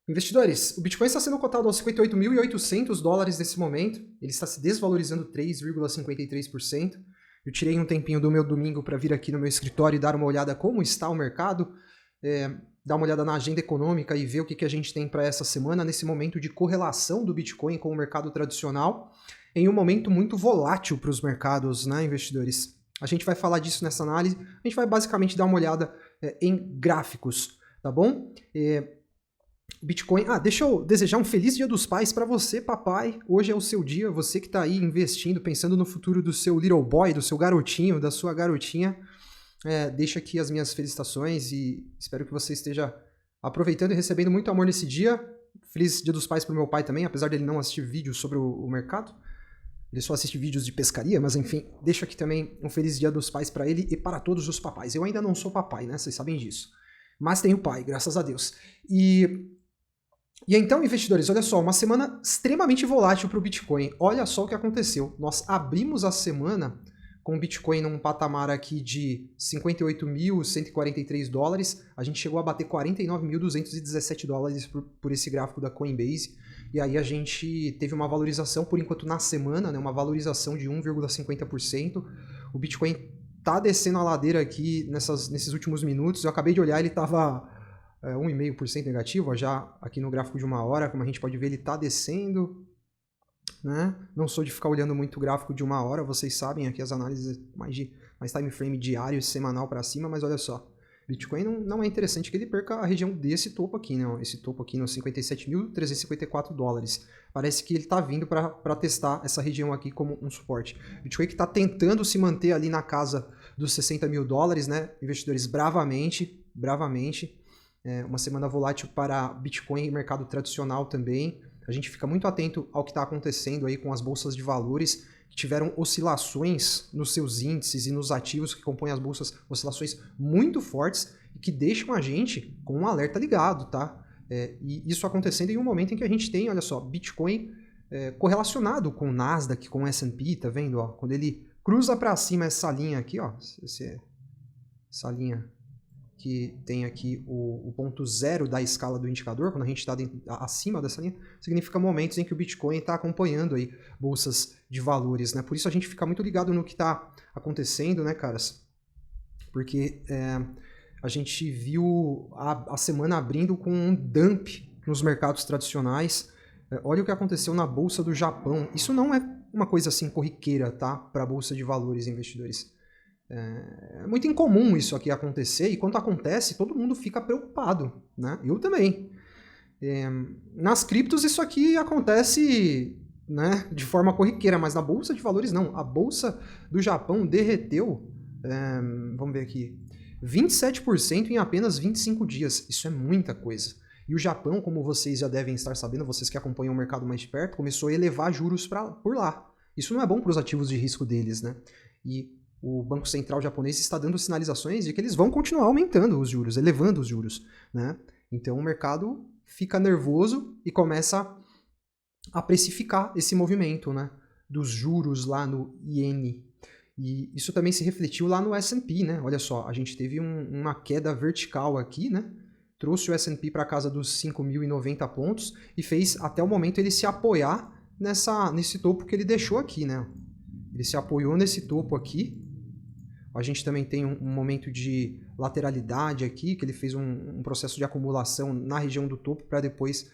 Investidores, o Bitcoin está sendo cotado aos 58.800 dólares nesse momento. Ele está se desvalorizando 3,53%. Eu tirei um tempinho do meu domingo para vir aqui no meu escritório e dar uma olhada como está o mercado, dar uma olhada na agenda econômica e ver o que a gente tem para essa semana, nesse momento de correlação do Bitcoin com o mercado tradicional, em um momento muito volátil para os mercados, né, investidores? A gente vai falar disso nessa análise. A gente vai basicamente dar uma olhada em gráficos, tá bom? Bitcoin. Deixa eu desejar um feliz Dia dos Pais para você, papai. Hoje é o seu dia, você que está aí investindo, pensando no futuro do seu little boy, do seu garotinho, da sua garotinha. Deixa aqui as minhas felicitações e espero que você esteja aproveitando e recebendo muito amor nesse dia. Feliz Dia dos Pais para o meu pai também, apesar dele não assistir vídeos sobre o mercado. Ele só assiste vídeos de pescaria, mas enfim, deixo aqui também um feliz Dia dos Pais para ele e para todos os papais. Eu ainda não sou papai, né? Vocês sabem disso. Mas tenho pai, graças a Deus. E então, investidores, olha só, uma semana extremamente volátil para o Bitcoin. Olha só o que aconteceu. Nós abrimos a semana com o Bitcoin num patamar aqui de 58.143 dólares. A gente chegou a bater 49.217 dólares por esse gráfico da Coinbase. E aí a gente teve uma valorização, por enquanto, na semana, né, uma valorização de 1,50%. O Bitcoin tá descendo a ladeira aqui nesses últimos minutos. Eu acabei de olhar, ele estava 1,5% negativo, ó, já aqui no gráfico de uma hora, como a gente pode ver, ele está descendo, né? Não sou de ficar olhando muito o gráfico de uma hora, vocês sabem, aqui as análises mais time frame diário, semanal para cima, mas olha só, Bitcoin não é interessante que ele perca a região desse topo aqui, né? Esse topo aqui nos 57.354 dólares. Parece que ele está vindo para testar essa região aqui como um suporte. Bitcoin que está tentando se manter ali na casa dos 60 mil dólares, né? Investidores, bravamente. Uma semana volátil para Bitcoin e mercado tradicional também. A gente fica muito atento ao que está acontecendo aí com as bolsas de valores, que tiveram oscilações nos seus índices e nos ativos que compõem as bolsas, oscilações muito fortes e que deixam a gente com um alerta ligado, tá? E isso acontecendo em um momento em que a gente tem, olha só, Bitcoin correlacionado com o Nasdaq, com o S&P, tá vendo? Ó, quando ele cruza para cima essa linha aqui, ó, essa linha que tem aqui o ponto zero da escala do indicador, quando a gente está acima dessa linha, significa momentos em que o Bitcoin está acompanhando aí bolsas de valores, né? Por isso a gente fica muito ligado no que está acontecendo, né, caras? Porque a gente viu a semana abrindo com um dump nos mercados tradicionais. Olha o que aconteceu na Bolsa do Japão. Isso não é uma coisa assim corriqueira, tá? Para a Bolsa de Valores, investidores. É muito incomum isso aqui acontecer, e quando acontece, todo mundo fica preocupado, né? Eu também. Nas criptos isso aqui acontece, né, de forma corriqueira, mas na Bolsa de Valores não. A Bolsa do Japão derreteu, vamos ver aqui, 27% em apenas 25 dias. Isso é muita coisa. E o Japão, como vocês já devem estar sabendo, vocês que acompanham o mercado mais de perto, começou a elevar juros por lá. Isso não é bom para os ativos de risco deles, né? E o Banco Central japonês está dando sinalizações de que eles vão continuar aumentando os juros, elevando os juros, né? Então o mercado fica nervoso e começa a precificar esse movimento, né, dos juros lá no iene. E isso também se refletiu lá no S&P, né? Olha só, a gente teve uma queda vertical aqui, né? Trouxe o S&P para casa dos 5.090 pontos e fez até o momento ele se apoiar nesse topo que ele deixou aqui, né? Ele se apoiou nesse topo aqui. A gente também tem um momento de lateralidade aqui, que ele fez um processo de acumulação na região do topo para depois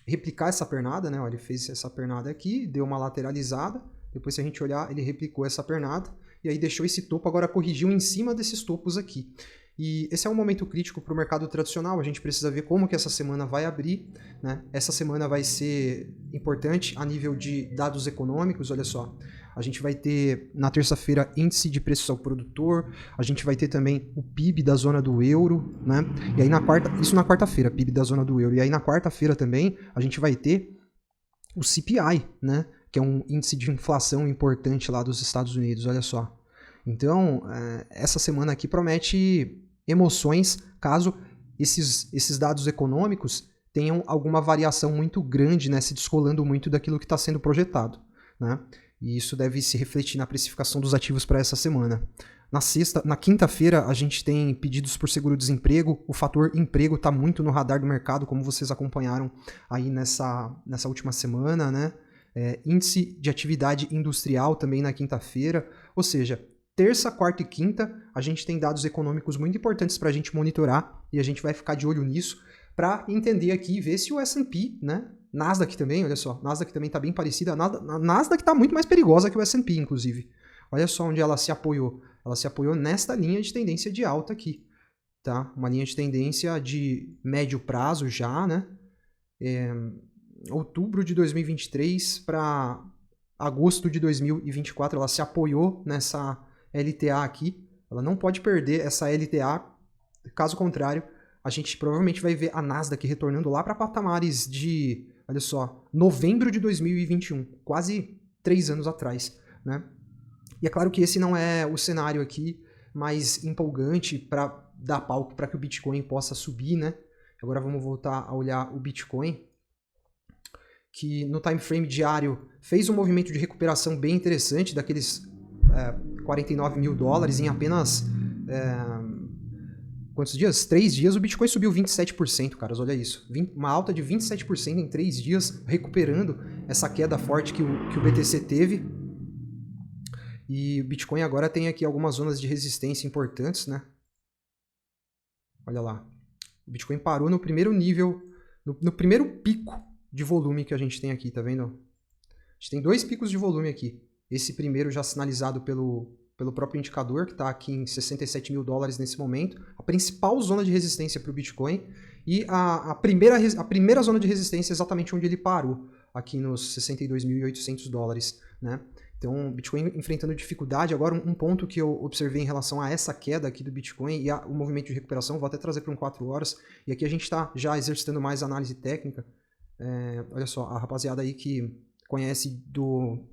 replicar essa pernada, né? Ele fez essa pernada aqui, deu uma lateralizada, depois se a gente olhar, ele replicou essa pernada e aí deixou esse topo, agora corrigiu em cima desses topos aqui. E esse é um momento crítico para o mercado tradicional, a gente precisa ver como que essa semana vai abrir, né? Essa semana vai ser importante a nível de dados econômicos, olha só. A gente vai ter, na terça-feira, índice de preços ao produtor, a gente vai ter também o PIB da zona do euro, né? E aí isso na quarta-feira, PIB da zona do euro. E aí na quarta-feira também a gente vai ter o CPI, né? Que é um índice de inflação importante lá dos Estados Unidos, olha só. Então, essa semana aqui promete emoções caso esses dados econômicos tenham alguma variação muito grande, né? Se descolando muito daquilo que está sendo projetado, né? E isso deve se refletir na precificação dos ativos para essa semana. Na quinta-feira, a gente tem pedidos por seguro-desemprego. O fator emprego está muito no radar do mercado, como vocês acompanharam aí nessa última semana, né? Índice de atividade industrial também na quinta-feira. Ou seja, terça, quarta e quinta, a gente tem dados econômicos muito importantes para a gente monitorar e a gente vai ficar de olho nisso para entender aqui e ver se o S&P, né? Nasdaq também, olha só, Nasdaq também está bem parecida. A Nasdaq está muito mais perigosa que o S&P, inclusive. Olha só onde ela se apoiou. Ela se apoiou nesta linha de tendência de alta aqui, tá? Uma linha de tendência de médio prazo já, né? Outubro de 2023 para agosto de 2024, ela se apoiou nessa LTA aqui. Ela não pode perder essa LTA, caso contrário, a gente provavelmente vai ver a Nasdaq retornando lá para patamares de, olha só, novembro de 2021, quase 3 anos atrás, né? E é claro que esse não é o cenário aqui mais empolgante para dar palco para que o Bitcoin possa subir, né? Agora vamos voltar a olhar o Bitcoin, que no time frame diário fez um movimento de recuperação bem interessante, daqueles 49 mil dólares em apenas... quantos dias? 3 dias, o Bitcoin subiu 27%, caras, olha isso. Uma alta de 27% em 3 dias, recuperando essa queda forte que o BTC teve. E o Bitcoin agora tem aqui algumas zonas de resistência importantes, né? Olha lá. O Bitcoin parou no primeiro nível, no primeiro pico de volume que a gente tem aqui, tá vendo? A gente tem 2 picos de volume aqui. Esse primeiro já sinalizado pelo próprio indicador, que está aqui em 67 mil dólares nesse momento. A principal zona de resistência para o Bitcoin. E a primeira zona de resistência é exatamente onde ele parou, aqui nos 62.800 dólares, né? Então, o Bitcoin enfrentando dificuldade. Agora, um ponto que eu observei em relação a essa queda aqui do Bitcoin e o movimento de recuperação, vou até trazer para um 4 horas, e aqui a gente está já exercitando mais análise técnica. Olha só, a rapaziada aí que conhece do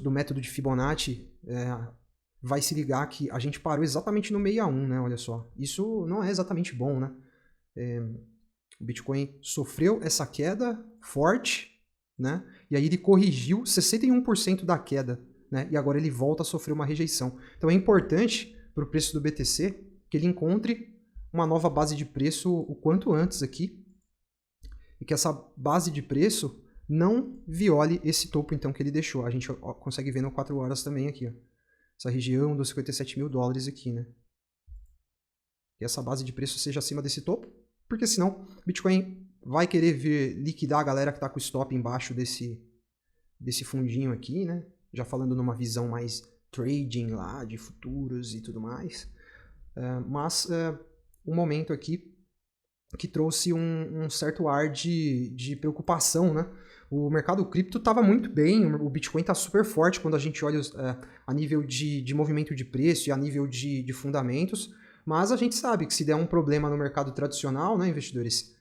método de Fibonacci vai se ligar que a gente parou exatamente no 61, né? Olha só, isso não é exatamente bom, né? O Bitcoin sofreu essa queda forte, né? E aí ele corrigiu 61% da queda, né? E agora ele volta a sofrer uma rejeição. Então é importante para o preço do BTC que ele encontre uma nova base de preço o quanto antes aqui e que essa base de preço não viole esse topo então que ele deixou. A gente consegue ver no 4 horas também aqui, ó. Essa região dos 57 mil dólares aqui, né? E essa base de preço seja acima desse topo, porque senão o Bitcoin vai querer vir liquidar a galera que está com o stop embaixo desse fundinho aqui, né? Já falando numa visão mais trading lá, de futuros e tudo mais. Mas um momento aqui que trouxe um certo ar de preocupação, né? O mercado cripto estava muito bem, o Bitcoin está super forte quando a gente olha a nível de movimento de preço e a nível de fundamentos, mas a gente sabe que se der um problema no mercado tradicional, né, investidores,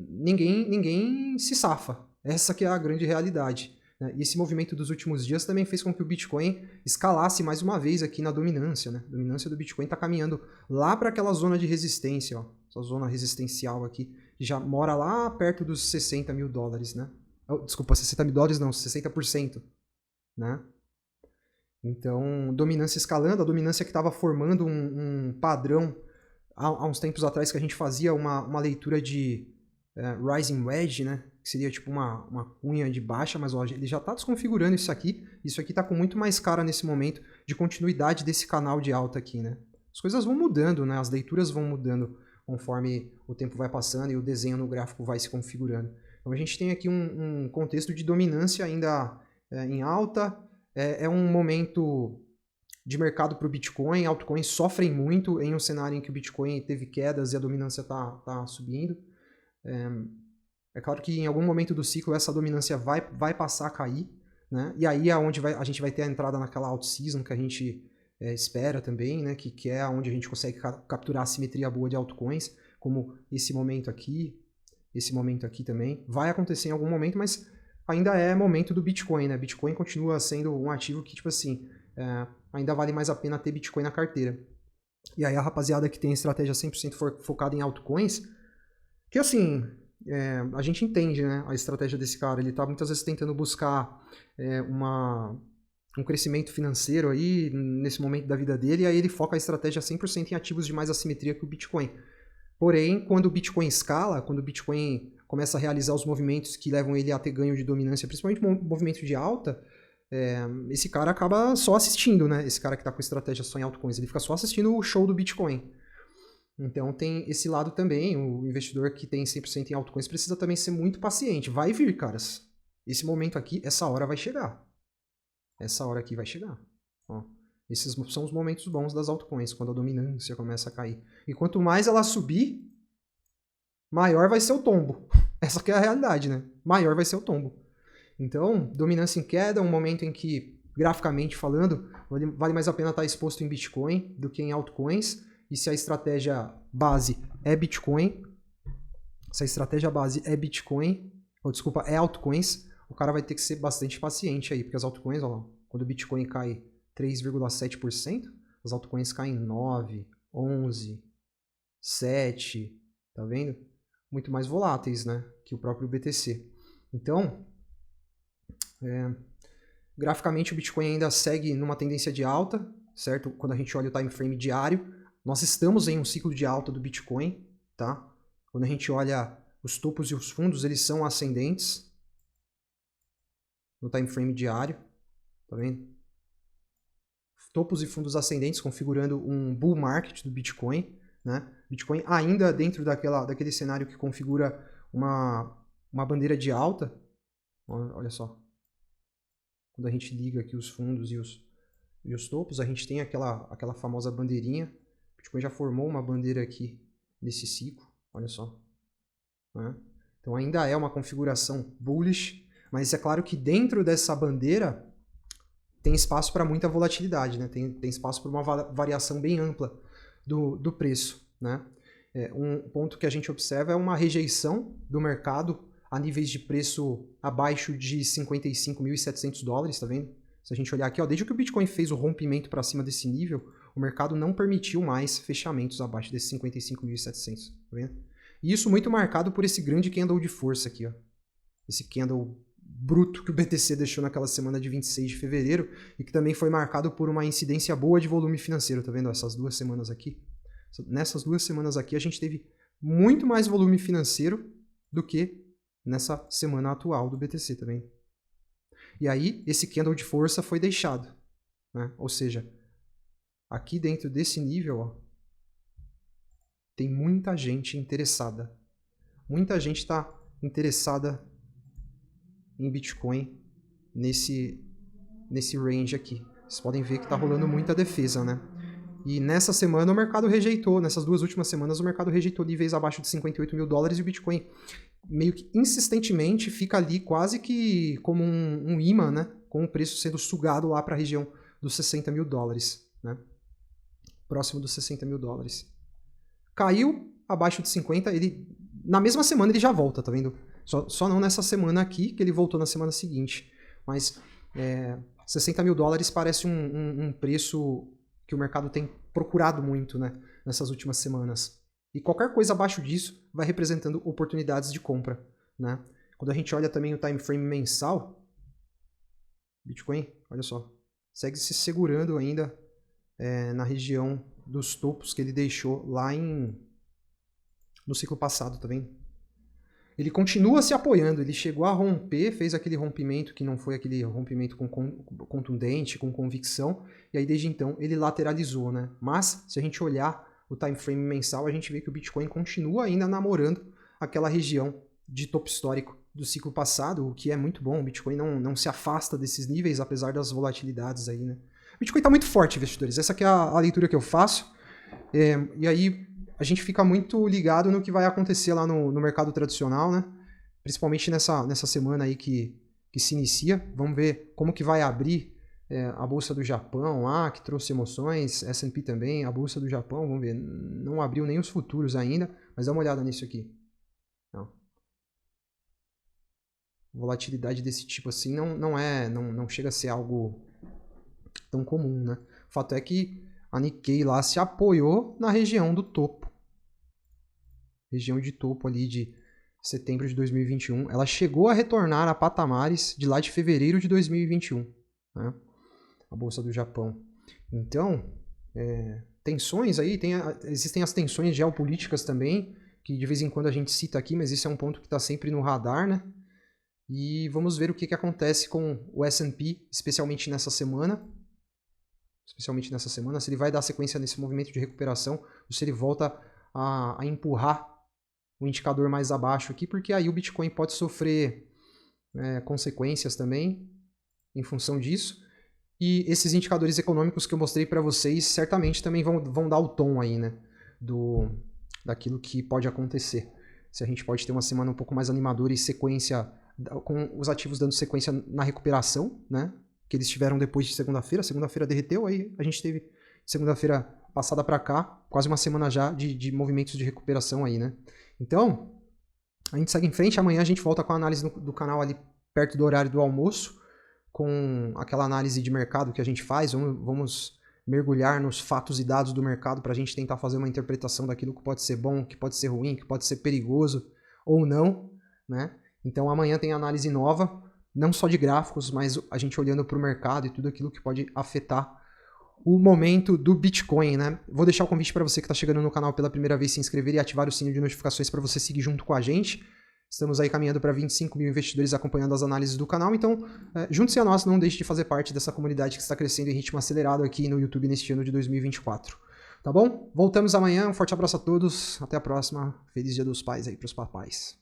ninguém se safa. Essa que é a grande realidade, né? E esse movimento dos últimos dias também fez com que o Bitcoin escalasse mais uma vez aqui na dominância, né? A dominância do Bitcoin está caminhando lá para aquela zona de resistência, ó. Essa zona resistencial aqui, já mora lá perto dos 60 mil dólares, né? Desculpa, 60 mil dólares não, 60%, né? Então, dominância escalando, a dominância que estava formando um padrão há uns tempos atrás que a gente fazia uma leitura de rising wedge, né? Que seria tipo uma cunha de baixa, mas ó, ele já está desconfigurando isso aqui está com muito mais cara nesse momento de continuidade desse canal de alta aqui, né? As coisas vão mudando, né? As leituras vão mudando conforme o tempo vai passando e o desenho no gráfico vai se configurando. Então a gente tem aqui um contexto de dominância ainda em alta, é um momento de mercado para o Bitcoin, altcoins sofrem muito em um cenário em que o Bitcoin teve quedas e a dominância está subindo. É claro que em algum momento do ciclo essa dominância vai passar a cair, né? E aí é onde a gente vai ter a entrada naquela alt-season que a gente espera também, né? Que é onde a gente consegue capturar a simetria boa de altcoins, como esse momento aqui também. Vai acontecer em algum momento, mas ainda é momento do Bitcoin, né? Bitcoin continua sendo um ativo que, tipo assim, ainda vale mais a pena ter Bitcoin na carteira. E aí a rapaziada que tem estratégia 100% focada em altcoins, que assim, a gente entende, né, a estratégia desse cara. Ele tá muitas vezes tentando buscar um crescimento financeiro aí nesse momento da vida dele, e aí ele foca a estratégia 100% em ativos de mais assimetria que o Bitcoin. Porém, quando o Bitcoin escala, quando o Bitcoin começa a realizar os movimentos que levam ele a ter ganho de dominância, principalmente movimento de alta, esse cara acaba só assistindo, né? Esse cara que está com estratégia só em altcoins, ele fica só assistindo o show do Bitcoin. Então tem esse lado também, o investidor que tem 100% em altcoins precisa também ser muito paciente. Vai vir, caras. Esse momento aqui, essa hora vai chegar. Essa hora aqui vai chegar. Ó, esses são os momentos bons das altcoins, quando a dominância começa a cair. E quanto mais ela subir, maior vai ser o tombo. Essa que é a realidade, né? Maior vai ser o tombo. Então, dominância em queda é um momento em que, graficamente falando, vale mais a pena estar exposto em Bitcoin do que em altcoins. E se a estratégia base é Bitcoin, é altcoins, o cara vai ter que ser bastante paciente aí, porque as altcoins, ó, quando o Bitcoin cai 3,7%, as altcoins caem 9%, 11%, 7%, tá vendo? Muito mais voláteis, né, que o próprio BTC. Então, graficamente o Bitcoin ainda segue numa tendência de alta, certo? Quando a gente olha o time frame diário, nós estamos em um ciclo de alta do Bitcoin, tá? Quando a gente olha os topos e os fundos, eles são ascendentes no time frame diário, tá vendo? Topos e fundos ascendentes configurando um bull market do Bitcoin, né? Bitcoin ainda dentro daquele cenário que configura uma bandeira de alta. Olha só. Quando a gente liga aqui os fundos e os topos, a gente tem aquela famosa bandeirinha. O Bitcoin já formou uma bandeira aqui nesse ciclo, olha só. Né? Então ainda é uma configuração bullish, mas é claro que dentro dessa bandeira tem espaço para muita volatilidade, né? Tem espaço para uma variação bem ampla do preço. Né? Um ponto que a gente observa é uma rejeição do mercado a níveis de preço abaixo de 55.700 dólares, tá vendo? Se a gente olhar aqui, ó, desde que o Bitcoin fez o rompimento para cima desse nível, o mercado não permitiu mais fechamentos abaixo desses 55.700, tá vendo? E isso muito marcado por esse grande candle de força aqui, ó. Esse candle bruto que o BTC deixou naquela semana de 26 de fevereiro e que também foi marcado por uma incidência boa de volume financeiro, tá vendo? Essas 2 semanas aqui. Nessas 2 semanas aqui a gente teve muito mais volume financeiro do que nessa semana atual do BTC também. E aí, esse candle de força foi deixado. Né? Ou seja, aqui dentro desse nível, ó, tem muita gente interessada. Muita gente está interessada em Bitcoin nesse range aqui. Vocês podem ver que está rolando muita defesa, né? E nessa semana o mercado rejeitou, nessas 2 últimas semanas o mercado rejeitou níveis abaixo de 58 mil dólares e o Bitcoin meio que insistentemente fica ali quase que como um imã, né? Com o preço sendo sugado lá para a região dos 60 mil dólares, né? Próximo dos 60 mil dólares. Caiu abaixo de 50, na mesma semana ele já volta, tá vendo? Só não nessa semana aqui, que ele voltou na semana seguinte. Mas 60 mil dólares parece um preço que o mercado tem procurado muito, né? Nessas últimas semanas. E qualquer coisa abaixo disso vai representando oportunidades de compra, né? Quando a gente olha também o time frame mensal, Bitcoin, olha só, segue se segurando ainda na região dos topos que ele deixou lá no ciclo passado, tá vendo? Ele continua se apoiando, ele chegou a romper, fez aquele rompimento que não foi aquele rompimento contundente, com convicção, e aí desde então ele lateralizou, né? Mas, se a gente olhar o time frame mensal, a gente vê que o Bitcoin continua ainda namorando aquela região de topo histórico do ciclo passado, o que é muito bom. O Bitcoin não se afasta desses níveis, apesar das volatilidades aí, né? O Bitcoin está muito forte, investidores. Essa aqui é a leitura que eu faço. E aí a gente fica muito ligado no que vai acontecer lá no mercado tradicional, né? Principalmente nessa semana aí que se inicia. Vamos ver como que vai abrir a Bolsa do Japão lá, que trouxe emoções, S&P também, a Bolsa do Japão, vamos ver, não abriu nem os futuros ainda, mas dá uma olhada nisso aqui. Não. Volatilidade desse tipo assim não chega a ser algo tão comum, né? O fato é que a Nikkei lá se apoiou na região do topo. Região de topo ali de setembro de 2021. Ela chegou a retornar a patamares de lá de fevereiro de 2021. Né? a Bolsa do Japão. Então, tensões aí, existem as tensões geopolíticas também, que de vez em quando a gente cita aqui, mas esse é um ponto que está sempre no radar, né? E vamos ver o que acontece com o S&P, especialmente nessa semana, se ele vai dar sequência nesse movimento de recuperação, ou se ele volta a empurrar o indicador mais abaixo aqui, porque aí o Bitcoin pode sofrer consequências também em função disso. E esses indicadores econômicos que eu mostrei para vocês certamente também vão dar o tom aí, né, daquilo que pode acontecer. Se a gente pode ter uma semana um pouco mais animadora e sequência, com os ativos dando sequência na recuperação, né, que eles tiveram depois de segunda-feira. Segunda-feira derreteu, aí a gente teve segunda-feira passada para cá, quase uma semana já de movimentos de recuperação aí, né. Então, a gente segue em frente. Amanhã a gente volta com a análise do canal ali perto do horário do almoço, com aquela análise de mercado que a gente faz. Vamos mergulhar nos fatos e dados do mercado para a gente tentar fazer uma interpretação daquilo que pode ser bom, que pode ser ruim, que pode ser perigoso ou não, né? Então amanhã tem análise nova, não só de gráficos, mas a gente olhando para o mercado e tudo aquilo que pode afetar o momento do Bitcoin, né? Vou deixar o convite para você que está chegando no canal pela primeira vez, se inscrever e ativar o sininho de notificações para você seguir junto com a gente. Estamos aí caminhando para 25 mil investidores acompanhando as análises do canal, então junte-se a nós, não deixe de fazer parte dessa comunidade que está crescendo em ritmo acelerado aqui no YouTube neste ano de 2024. Tá bom? Voltamos amanhã, um forte abraço a todos, até a próxima, feliz Dia dos Pais aí para os papais.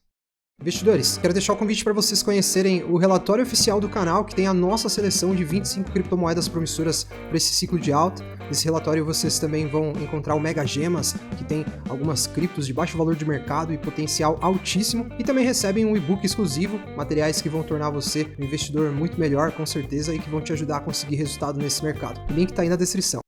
Investidores, quero deixar o convite para vocês conhecerem o relatório oficial do canal, que tem a nossa seleção de 25 criptomoedas promissoras para esse ciclo de alta. Nesse relatório vocês também vão encontrar o Mega Gemas, que tem algumas criptos de baixo valor de mercado e potencial altíssimo, e também recebem um e-book exclusivo, materiais que vão tornar você um investidor muito melhor, com certeza, e que vão te ajudar a conseguir resultado nesse mercado. O link está aí na descrição.